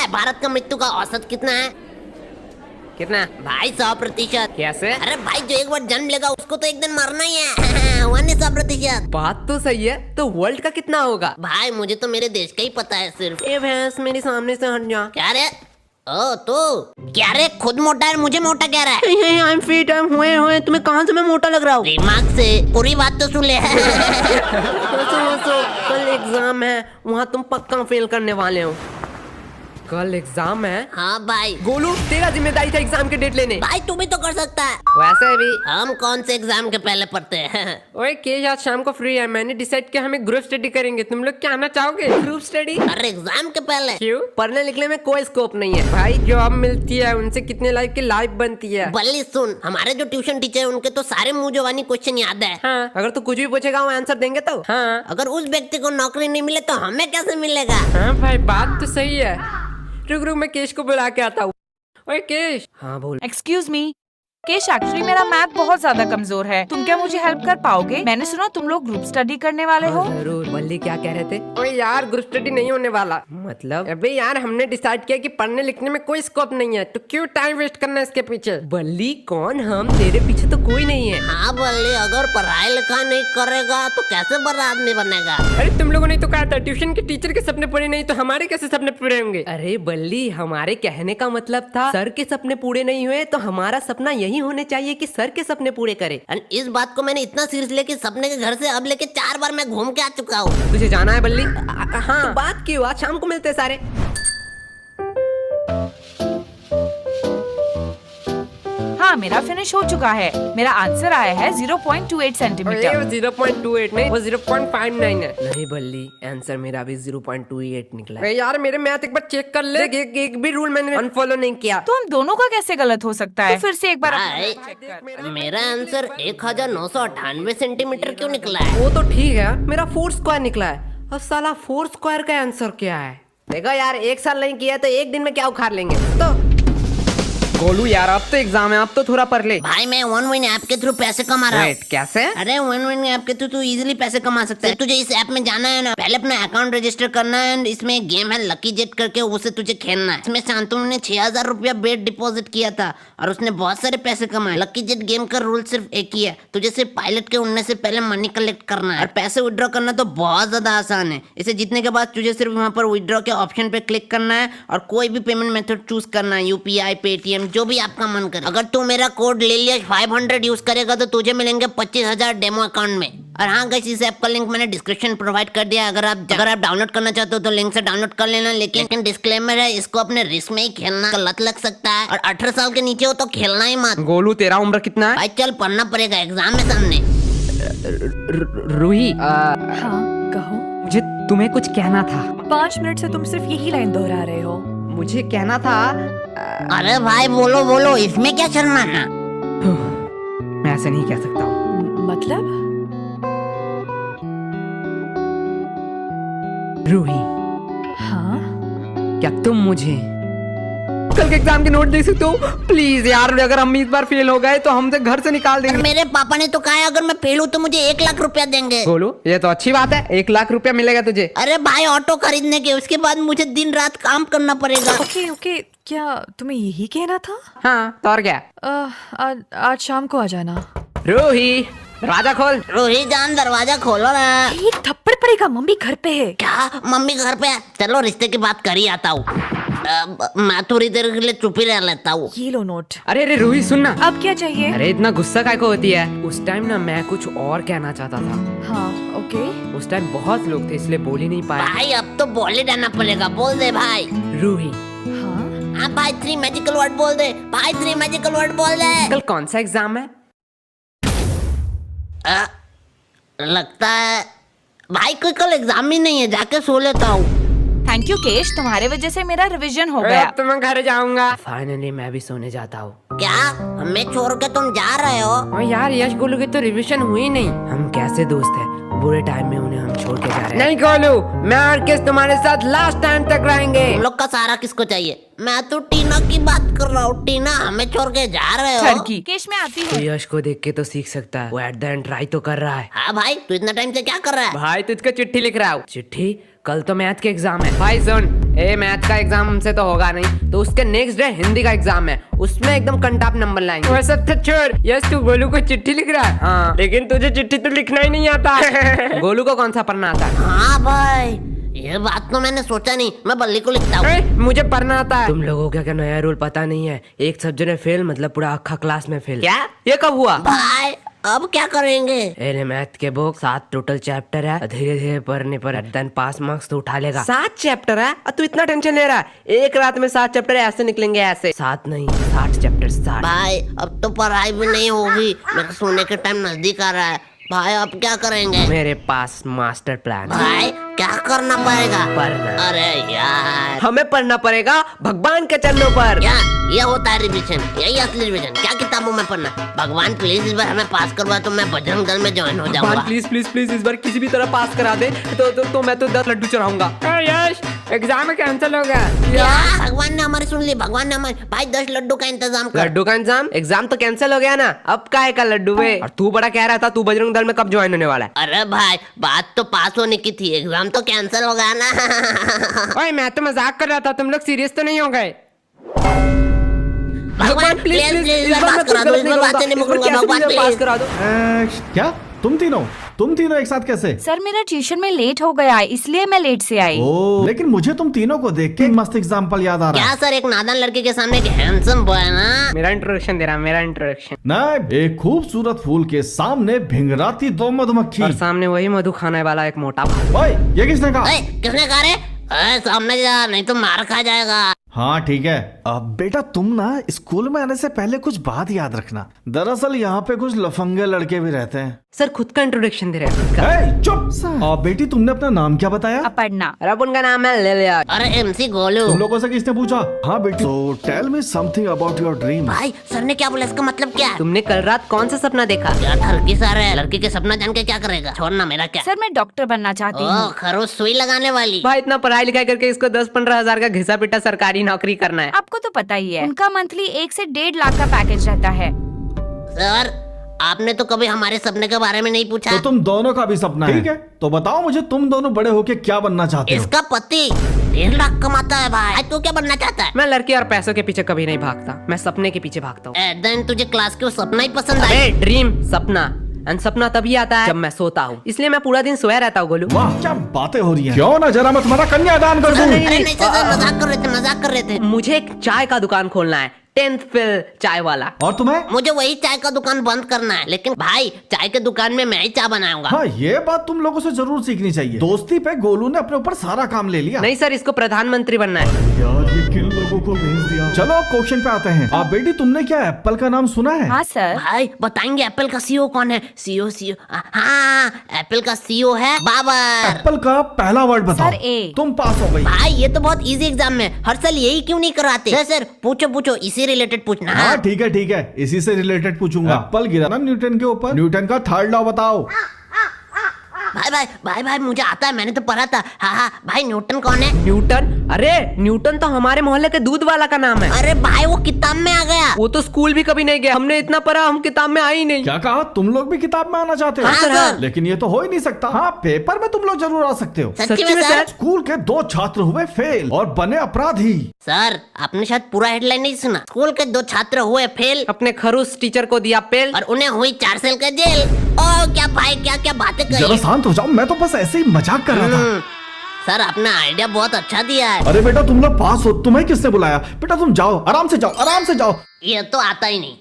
भारत का मृत्यु का औसत कितना है? कितना? भाई 100%। कैसे? अरे भाई जो एक बार जन्म लेगा उसको तो एक दिन मरना ही है। 100%। बात तो सही है, तो वर्ल्ड का कितना होगा? भाई मुझे तो मेरे देश का ही पता है सिर्फ। ए भैंस मेरे सामने से हट जा। क्या रे? ओ तू क्या रे, खुद मोटा है मुझे मोटा कह रहा है? I am fit, I am हुए तुम्हें कहाँ से मैं मोटा लग रहा हूँ? दिमाग से पूरी बात तो सुन ले। कल एग्जाम है, वहाँ तुम पक्का फेल करने वाले हो। कल एग्जाम है? हाँ भाई। गोलू तेरा जिम्मेदारी था एग्जाम के डेट लेने। भाई तू भी तो कर सकता है। वैसे भी हम कौन से एग्जाम के पहले पढ़ते हैं? ओए केश आज शाम को फ्री है, मैंने डिसाइड किया हमें ग्रुप स्टडी करेंगे। तुम लोग क्या आना चाहोगे? Group study? अरे एग्जाम के पहले? क्यों? पढ़ने लिखने में कोई स्कोप नहीं है भाई, जॉब मिलती है उनसे कितने लाइफ की लाइफ बनती है। बल्ली सुन, हमारे जो ट्यूशन टीचर है उनके तो सारे मुंह जवानी क्वेश्चन याद है। हाँ, अगर तू कुछ भी पूछेगा वो आंसर देंगे तो। हाँ अगर उस व्यक्ति को नौकरी नहीं मिले तो हमें कैसे मिलेगा? हाँ भाई बात तो सही है। रुक मैं केश को बुला के आता हूँ। ओए केश। हाँ बोल। एक्सक्यूज मी केश, एक्चुअली मेरा मैथ बहुत ज्यादा कमजोर है, तुम क्या मुझे हेल्प कर पाओगे? मैंने सुना तुम लोग ग्रुप स्टडी करने वाले हो। जरूर। बल्ली क्या कह रहे थे? ओए यार ग्रुप स्टडी नहीं होने वाला। मतलब? अबे यार हमने डिसाइड किया कि पढ़ने लिखने में कोई स्कोप नहीं है, तो क्यों टाइम वेस्ट करना इसके पीछे? बल्ली कौन हम? तेरे पीछे तो कोई नहीं है। हाँ बल्ली, अगर पढ़ाई लिखाई नहीं करेगा तो कैसे बड़ा आदमी बनेगा? अरे तुम लोगों ने तो कहा था ट्यूशन के टीचर के सपने पूरे नहीं तो हमारे कैसे सपने पूरे होंगे? अरे बल्ली हमारे कहने का मतलब था सर के सपने पूरे नहीं हुए तो हमारा सपना यही होने चाहिए कि सर के सपने पूरे करे। और इस बात को मैंने इतना सीरियस लेके सपने के घर से अब लेके 4 बार मैं घूम के आ चुका हूँ। तुझे जाना है बल्ली? हाँ तो बात क्यों? आज शाम को मिलते हैं सारे। हाँ मेरा फिनिश हो चुका है, मेरा आंसर आया है 0.28 सेंटीमीटर। 0.28 नहीं, वो 0.59 है। नहीं बल्ली आंसर मेरा भी 0.28 निकला है। यार मेरे मैथ एक बार चेक कर ले। एक भी रूल मैंने अनफॉलो नहीं किया। तो हम दोनों का कैसे गलत हो सकता है? तो फिर से एक बार भाई, मेरा आंसर 1998 सेंटीमीटर क्यों निकला है? वो तो ठीक है, मेरा 4 स्क्वायर निकला है। अब साला 4 स्क्वायर का आंसर क्या है? देखो यार एक साल नहीं किया तो एक दिन में क्या उखाड़ लेंगे। तो गोलू यार अब तो एग्जाम है, अब तो थोड़ा पढ़ ले। भाई मैं वन विन ऐप के थ्रू पैसे कमा रहा हूँ। कैसे? अरे वन विन ऐप के थ्रू तू इजीली पैसे कमा सकता है। तुझे इस ऐप में जाना है ना, पहले अपना अकाउंट रजिस्टर करना है। इसमें एक गेम है लकी जेट करके, उसे तुझे खेलना है। इसमें शांतनु ने 6000 रुपया बेट डिपॉजिट किया था और उसने बहुत सारे पैसे कमाए। लकी जेट गेम का रूल सिर्फ एक ही है, तुझे सिर्फ पायलट के उड़ने से पहले मनी कलेक्ट करना है और पैसे विड्रॉ करना तो बहुत ज्यादा आसान है। इसे जीतने के बाद तुझे सिर्फ वहाँ पर विड्रॉ के ऑप्शन पे क्लिक करना है और कोई भी पेमेंट मेथड चूज करना है, यूपीआई, पेटीएम, जो भी आपका मन करे। अगर तू मेरा कोड ले लिया 500 यूज करेगा तो तुझे मिलेंगे 25,000 डेमो अकाउंट में। और हाँ गाइस, इस ऐप का लिंक मैंने डिस्क्रिप्शन प्रोवाइड कर दिया, अगर आप डाउनलोड करना चाहते हो तो लिंक से डाउनलोड कर लेना। लेकिन डिस्क्लेमर है, इसको अपने रिस्क में ही खेलना, लत लग सकता है और 18 साल के नीचे हो तो खेलना ही मत। गोलू तेरा उम्र कितना है? भाई चल पढ़ना पड़ेगा, एग्जाम है सामने। रूही हाँ कहो। मुझे तुम्हें कुछ कहना था। 5 मिनट से तुम सिर्फ यही लाइन दोहरा रहे हो। मुझे कहना था। अरे भाई बोलो बोलो, इसमें क्या शर्माना? मैं ऐसे नहीं कह सकता हूँ। मतलब? रूही हाँ क्या तुम मुझे कल के एग्जाम के नोट दे सकते हो प्लीज यार? अगर हम इस बार फेल हो गए तो हमसे घर से निकाल देंगे। मेरे पापा ने तो कहा है अगर मैं फेल हूँ तो मुझे 1 लाख रुपया देंगे। बोलो ये तो अच्छी बात है, 1 लाख रुपया मिलेगा तुझे। अरे भाई ऑटो खरीदने के, उसके बाद मुझे दिन रात काम करना पड़ेगा। ओके ओके, क्या तुम्हें यही कहना था? हाँ तो और क्या? आज शाम को आ जाना। रूही दरवाजा खोल। रूही जान दरवाजा खोलो ना। एक थप्पड़ पड़ेगा, मम्मी घर पे है। क्या मम्मी घर पे है? चलो रिश्ते की बात कर ही आता हूँ। मैं थोड़ी देर के लिए चुप ही रह लेता हूँ। ये लो नोट। अरे अरे रूही सुन ना। अब क्या चाहिए? अरे इतना गुस्सा काय को होती है? उस टाइम ना मैं कुछ और कहना चाहता था। हाँ ओके। उस टाइम बहुत लोग थे इसलिए बोल ही नहीं पाया। भाई अब तो बोल ही जाना पड़ेगा, बोल दे भाई। रूही हाँ भाई 3 मैजिकल वर्ड बोल दे भाई, 3 मैजिकल वर्ड बोल दे। कल कौन सा एग्जाम है? लगता है भाई कोई कल एग्जाम ही नहीं है, जाके सो लेता हूँ। थैंक यू केश, तुम्हारे वजह से मेरा रिवीजन हो अरे गया। अब तो मैं घर जाऊंगा। फाइनली मैं भी सोने जाता हूँ। क्या हमें छोड़ के तुम जा रहे हो? और यार यश गोलू की तो रिवीजन हुई नहीं। हम कैसे दोस्त हैं, बुरे टाइम में उन्हें हम छोड़ के जा रहे हैं। नहीं गोलू, मैं और किस तुम्हारे साथ लास्ट टाइम तक रहेंगे। तुम लोग का सहारा किसको चाहिए? मैं तो टीना की बात कर रहा हूँ। टीना हमें छोड़ के जा रहे हो? ठरकी केश मैं आती हूँ। यश को देख के तो सीख सकता है, वो एट द एंड ट्राई तो कर रहा है। हाँ भाई, तू इतना टाइम से क्या कर रहा है? भाई तुझको चिट्ठी लिख रहा हूँ। चिट्ठी? कल तो मैथ के एग्जाम है भाई। सुन, ए मैथ का एग्जाम हमसे तो होगा नहीं, तो उसके नेक्स्ट डे हिंदी का एग्जाम है, उसमें एकदम कंटाप नंबर लाएंगे। वह सब तो छोड़, यस तू गोलू को चिट्ठी लिख रहा है। हाँ, लेकिन तुझे चिट्ठी तो लिखना ही नहीं आता। गोलू को कौन सा पढ़ना आता है? हाँ भाई, ये बात तो मैंने सोचा नहीं, मैं बल्ली को लिखता हूँ। मुझे पढ़ना आता है। तुम लोगों को क्या नया रूल पता नहीं है? एक सब्जेक्ट में फेल मतलब पूरा अक्खा क्लास में फेल। क्या? ये कब हुआ? भाई अब क्या करेंगे? अरे मैथ के बुक 7 टोटल चैप्टर है, धीरे धीरे पढ़ने पर देन पास मार्क्स तो उठा लेगा। 7 चैप्टर है और तू इतना टेंशन ले रहा है? एक रात में 7 चैप्टर ऐसे निकलेंगे, ऐसे 7 नहीं 60 चैप्टर 60। भाई अब तो पढ़ाई भी नहीं होगी, मेरे सोने के टाइम नजदीक आ रहा है। भाई अब क्या करेंगे? मेरे पास मास्टर प्लान। भाई क्या करना पड़ेगा? पढ़ना। अरे यार, हमें पढ़ना पड़ेगा भगवान के चरणों पर। क्या ये होता है रिविजन? यही असली रिविजन? क्या किताबों में पढ़ना? भगवान प्लीज इस बार हमें पास करवा, तो मैं बजरंग दल में ज्वाइन हो जाऊंगा। प्लीज प्लीज प्लीज इस बार किसी भी तरह पास करा दे, तो मैं तो 10 लड्डू चढ़ाऊंगा। यश, एग्जाम कैंसिल हो गया। क्या? भगवान ने हमारी सुन ली, भगवान ने हमारी। भाई 10 लड्डू का इंतजाम कर। लड्डू का इंतजाम? एग्जाम तो कैंसिल हो गया ना, अब काहे का लड्डू वे? और तू बड़ा कह रहा था तू बजरंग दल में कब ज्वाइन होने वाला है? अरे भाई बात तो पास होने की थी, एग्जाम तो कैंसिल हो गया ना। ओए मैं तो मजाक कर रहा था, तुम लोग सीरियस तो नहीं हो गए? भगवान प्लीज प्लीज इस बार पास करा दो, इस बार बातें नहीं मुकरूंगा। भगवान पास प्लीज करा दो। क्या तुम तीनों एक साथ कैसे? सर मेरा ट्यूशन में लेट हो गया है, इसलिए मैं लेट से आई। ओ, लेकिन मुझे तुम तीनों को देख के एक मस्त एग्जाम्पल याद आ रहा क्या है। सर, एक नादान लड़के के सामने एक हैंडसम बॉय ना? मेरा इंट्रोडक्शन दे रहा, मेरा इंट्रोडक्शन। नहीं, एक खूबसूरत फूल के सामने भिंगराती 2 मधुमक्खी। और सामने वही मधु खाने वाला एक मोटा भाई। ओए, ये किसने कहा? ए, किसने कहा रे? सामने जा, नहीं तो मार खा जाएगा। हाँ ठीक है। अब बेटा तुम ना स्कूल में आने से पहले कुछ बात याद रखना। दरअसल यहाँ पे कुछ लफंगे लड़के भी रहते हैं। सर खुद का इंट्रोडक्शन दे रहे हैं, खुद का। ए, चुप। बेटी तुमने अपना नाम क्या बताया? अपर्णा। अरे अब उनका नाम है ले लिया। अरे MC गोलू। तुम लोगों से किसने पूछा? हाँ बेटी, तो tell me something about your dream. भाई सर ने क्या बोला, इसका मतलब क्या है? तुमने कल रात कौन सा सपना देखा? क्या थरकी सर है, लड़की के सपना जान के क्या करेगा? छोड़ना, मेरा क्या? सर मैं डॉक्टर बनना चाहती ओ हूँ। खरोच सुई लगाने वाली। भाई इतना पढ़ाई लिखाई करके इसको 10-15 हजार का घिसा पिटा सरकारी नौकरी करना है। आपको तो पता ही है, उनका मंथली 1 से 1.5 लाख का पैकेज रहता है। सर आपने तो कभी हमारे सपने के बारे में नहीं पूछा। तो तुम दोनों का भी सपना है? ठीक है, तो बताओ मुझे तुम दोनों बड़े होके क्या बनना चाहते हो? इसका पति 1.5 लाख कमाता है भाई, तू क्या बनना चाहता है? मैं लड़की और पैसों के पीछे कभी नहीं भागता, मैं सपने के पीछे भागता हूँ। देन तुझे क्लास के वो सपना ही पसंद आया? ड्रीम, सपना। एंड सपना तभी आता है जब मैं सोता हूँ, इसलिए मैं पूरा दिन सोया रहता हूँ। गोलू वाह क्या बातें हो रही हैं। क्यों ना जरा मैं तुम्हारा कन्यादान कर दूं। अरे नहीं सर, मजाक कर रहे थे, मजाक कर रहे थे। मुझे एक चाय का दुकान खोलना है, 10th फेल चाय वाला। और तुम्हें? मुझे वही चाय का दुकान बंद करना है, लेकिन भाई चाय के दुकान में मैं ही चाय बनाऊंगा। हाँ ये बात तुम लोगों से जरूर सीखनी चाहिए। दोस्ती पे गोलू ने अपने ऊपर सारा काम ले लिया। नहीं सर, इसको प्रधानमंत्री बनना है। यार ये किन लोगों को भेज दिया। चलो अब क्वेश्चन पे आते हैं। बेटी तुमने क्या एप्पल का नाम सुना है? हाँ सर। भाई बताएंगे एप्पल का CEO कौन है? CEO हाँ, एप्पल का CEO है बाबर। एप्पल का पहला वर्ड बताओ। Sir, A। तुम पास हो गई। भाई ये तो बहुत इजी एग्जाम में, हर साल यही क्यों नहीं कराते? सर पूछो इसी रिलेटेड पूछना। हाँ ठीक है, इसी से रिलेटेड पूछूंगा। एप्पल गिरा ना न्यूटन के ऊपर, न्यूटन का 3rd लॉ बताओ। भाई मुझे आता है, मैंने तो पढ़ा था। हाँ भाई न्यूटन कौन है? न्यूटन? अरे न्यूटन तो हमारे मोहल्ले के दूध वाला का नाम है। अरे भाई वो किताब में आ गया। वो तो स्कूल भी कभी नहीं गया, हमने इतना पढ़ा, हम किताब में आए ही नहीं। क्या कहा? तुम लोग भी किताब में आना चाहते हो? हाँ, सर। लेकिन ये तो हो ही नहीं सकता। हाँ पेपर में तुम लोग जरूर आ सकते हो। सच्ची में सर? स्कूल के 2 छात्र हुए फेल और बने अपराधी। सर आपने शायद पूरा हेडलाइन नहीं सुना। स्कूल के 2 छात्र हुए फेल अपने खरूस टीचर को दिया पेल और उन्हें हुई 4 साल का जेल। ओ क्या भाई, क्या बातें कर जरा रही। शांत हो जाओ, मैं तो बस ऐसे ही मजाक कर रहा था। सर आपने आइडिया बहुत अच्छा दिया है। अरे बेटा तुम लोग पास हो, तुम्हें किसने बुलाया? बेटा तुम जाओ, आराम से जाओ। ये तो आता ही नहीं,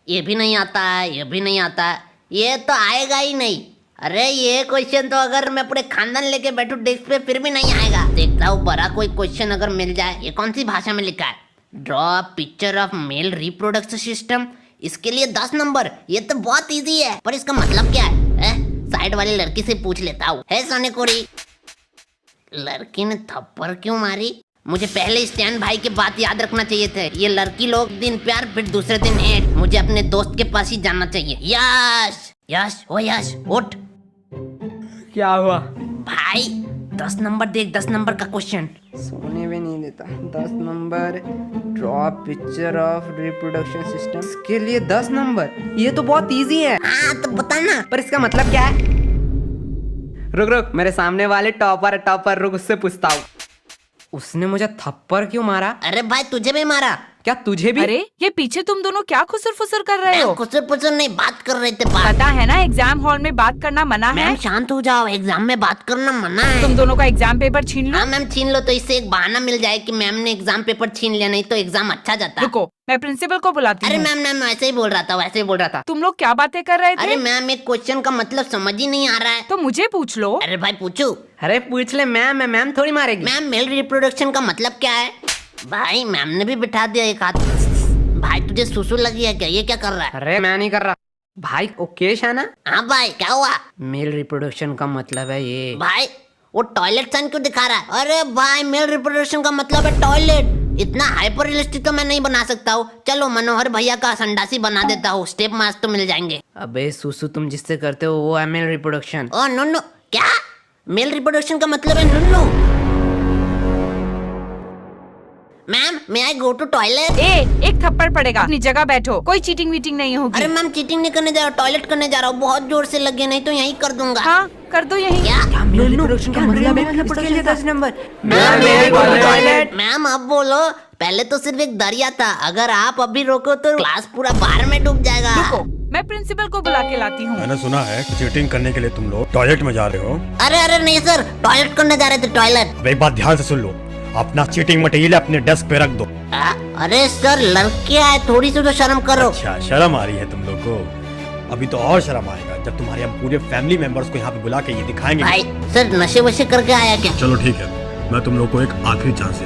ये भी नहीं आता है, ये भी नहीं आता है, ये तो आएगा ही नहीं। अरे ये क्वेश्चन तो अगर मैं पूरे खानदान लेके बैठू डेस्क पे फिर भी नहीं आएगा। देखता हूँ बड़ा कोई क्वेश्चन अगर मिल जाए। ये कौन सी भाषा में लिखा है? Draw picture of male reproduction system, इसके लिए 10 नंबर। ये तो बहुत इजी है, पर इसका मतलब क्या है? साइड वाली लड़की से पूछ लेता हूँ। है सोने कोरी, लड़की ने थप्पड़ क्यों मारी? मुझे पहले स्टैन भाई की बात याद रखना चाहिए थे। ये लड़की लोग दिन प्यार फिर दूसरे दिन हेट। मुझे अपने दोस्त के पास ही जाना चाहिए। यश उठ। क्या हुआ भाई 10 नंबर देख, 10 नंबर का क्वेश्चन। सोने में नहीं देता। 10 number, draw picture of reproduction system, इसके लिए 10 नंबर। ये तो बहुत इजी है। हाँ तो बता ना। पर इसका मतलब क्या है? रुक रुक, मेरे सामने वाले टॉपर रुक, उससे पूछता हूँ। उसने मुझे थप्पड़ क्यों मारा? अरे भाई तुझे भी मारा। क्या तुझे भी? अरे ये पीछे तुम दोनों क्या खुसर फुसर कर रहे हो? कुछ नहीं, बात कर रहे थे। बात पता है ना एग्जाम हॉल में बात करना मना है। मैम शांत हो जाओ, एग्जाम में बात करना मना है। तुम दोनों का एग्जाम पेपर छीन लो। हाँ मैम छीन लो, तो इससे एक बहाना मिल जाए कि मैम ने एग्जाम पेपर छीन लिया, नहीं तो एग्जाम अच्छा जाता। रुको, मैं प्रिंसिपल को बुलाती अरे हूँ। मैम वैसे ही बोल रहा था। तुम लोग क्या बातें कर रहे थे? अरे मैम एक क्वेश्चन का मतलब समझ ही नहीं आ रहा है। तो मुझे पूछ लो। अरे भाई पूछू। अरे पूछ ले मैम, मैम थोड़ी मारेगी। मैम मेल रिप्रोडक्शन का मतलब क्या है? भाई मैम ने भी बिठा दिया एक हाथ। भाई तुझे सुसु लगी है क्या? ये क्या कर रहा है? अरे मैं नहीं कर रहा भाई। ओकेश है ना? हाँ भाई क्या हुआ? मेल रिप्रोडक्शन का मतलब है ये। भाई वो टॉयलेट साइन क्यों दिखा रहा है? अरे भाई मेल रिप्रोडक्शन का मतलब है टॉयलेट। इतना हाइपर रियलिस्टिक तो मैं नहीं बना सकता हूँ। चलो मनोहर भैया का संडासी बना देता हूँ, स्टेप मार्क्स तो मिल जाएंगे। अबे सुसु तुम जिससे करते हो वो है मेल रिप्रोडक्शन। ओ नो क्या? मेल रिप्रोडक्शन का मतलब है नुन्नू। Ma'am may I go to toilet? एक थप्पड़ पड़ेगा, अपनी जगह बैठो। कोई चीटिंग वीटिंग नहीं होगी। अरे मैम चीटिंग नहीं करने जा रहा हूँ, टॉयलेट करने जा रहा हूँ। बहुत जोर से लगे, नहीं तो यहीं कर दूंगा। हाँ कर दो यही। क्या? मेल रिप्रोडक्शन का मतलब है 10 नंबर। मैम अब बोलो। पहले तो सिर्फ एक दरिया था, अगर आप अभी रोको तो क्लास पूरा बाहर में डूब जाएगा। रुको, मैं प्रिंसिपल को बुला के लाती हूँ। मैंने सुना है कि चीटिंग करने के लिए तुम लोग टॉयलेट में जा रहे हो। अरे नहीं सर, टॉयलेट करने जा रहे थे, टॉयलेट। वे बात ध्यान से सुन लो, अपना चीटिंग मटेरियल अपने डेस्क पे रख दो। अरे सर लड़के आए, थोड़ी सी तो शर्म करो। अच्छा शर्म आ रही है तुम लोग को? अभी तो और शर्म आएगा जब तुम्हारे हम पूरे फैमिली मेंबर्स को यहाँ पे बुला के ये दिखाएंगे। भाई सर नशे वशे करके आया क्या? चलो ठीक है, मैं तुम लोग को एक आखिरी चांस